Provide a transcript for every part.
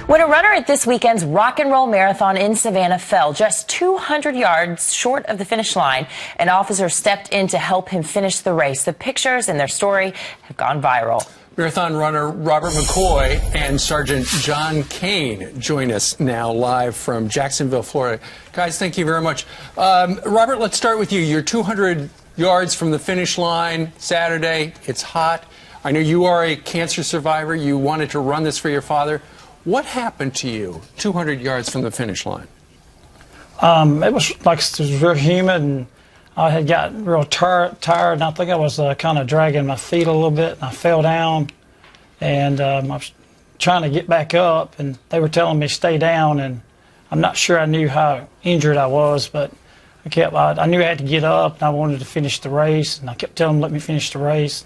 When a runner at this weekend's Rock and Roll Marathon in Savannah fell just 200 yards short of the finish line, an officer stepped in to help him finish the race. The pictures and their story have gone viral. Marathon runner Robert McCoy and Sergeant John Kane join us now live from Jacksonville, Florida. Guys, thank you very much. Robert, let's start with you. You're 200 yards from the finish line Saturday. It's hot. I know you are a cancer survivor. You wanted to run this for your father. What happened to you 200 yards from the finish line? It was very humid, and I had gotten real tired, and I think I was kind of dragging my feet a little bit, and I fell down, and I was trying to get back up, and they were telling me stay down, and I'm not sure I knew how injured I was, but I knew I had to get up, and I wanted to finish the race, and I kept telling them let me finish the race.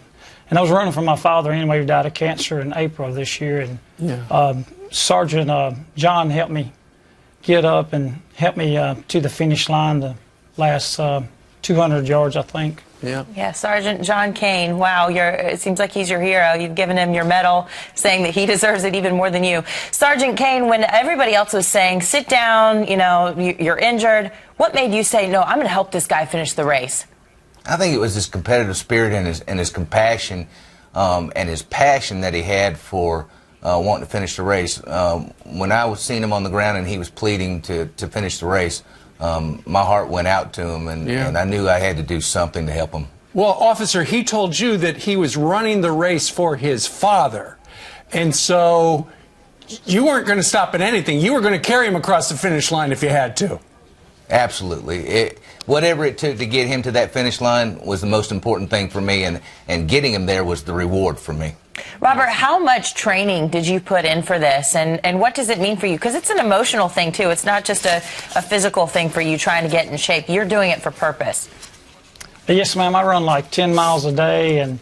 And I was running for my father anyway, who died of cancer in April of this year, and Sergeant John helped me get up and helped me to the finish line, the last 200 yards, I think. Yeah, Sergeant John Kane, wow, it seems like he's your hero. You've given him your medal, saying that he deserves it even more than you. Sergeant Kane, when everybody else was saying, sit down, you know, you're injured, what made you say, no, I'm going to help this guy finish the race? I think it was his competitive spirit and his compassion and his passion that he had for wanting to finish the race. When I was seeing him on the ground and he was pleading to finish the race, my heart went out to him, and I knew I had to do something to help him. Well, officer, he told you that he was running the race for his father, and so you weren't going to stop at anything. You were going to carry him across the finish line if you had to. Absolutely. Whatever it took to get him to that finish line was the most important thing for me, and getting him there was the reward for me. Robert, how much training did you put in for this, and what does it mean for you? Because it's an emotional thing, too. It's not just a physical thing for you trying to get in shape. You're doing it for purpose. Yes, ma'am. I run like 10 miles a day, and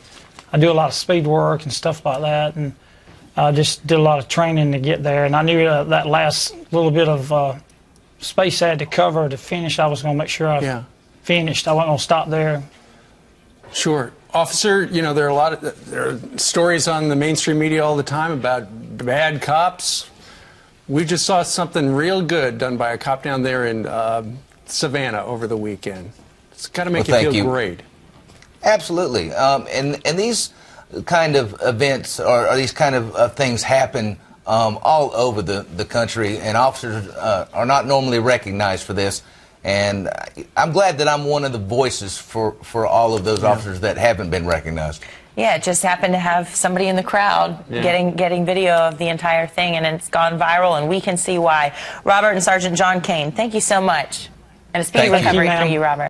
I do a lot of speed work and stuff like that, and I just did a lot of training to get there, and I knew that last little bit of space I had to cover to finish, I was going to make sure I finished. I wasn't going to stop there. Sure. Officer, you know, there are stories on the mainstream media all the time about bad cops. We just saw something real good done by a cop down there in Savannah over the weekend. It's got to make you feel great. Absolutely. And these kind of events or these kind of things happen all over the country, and officers are not normally recognized for this. And I'm glad that I'm one of the voices for all of those officers that haven't been recognized. Yeah, it just happened to have somebody in the crowd getting video of the entire thing, and it's gone viral, and we can see why. Robert and Sergeant John Kane, thank you so much. And a speedy recovery for you, Robert.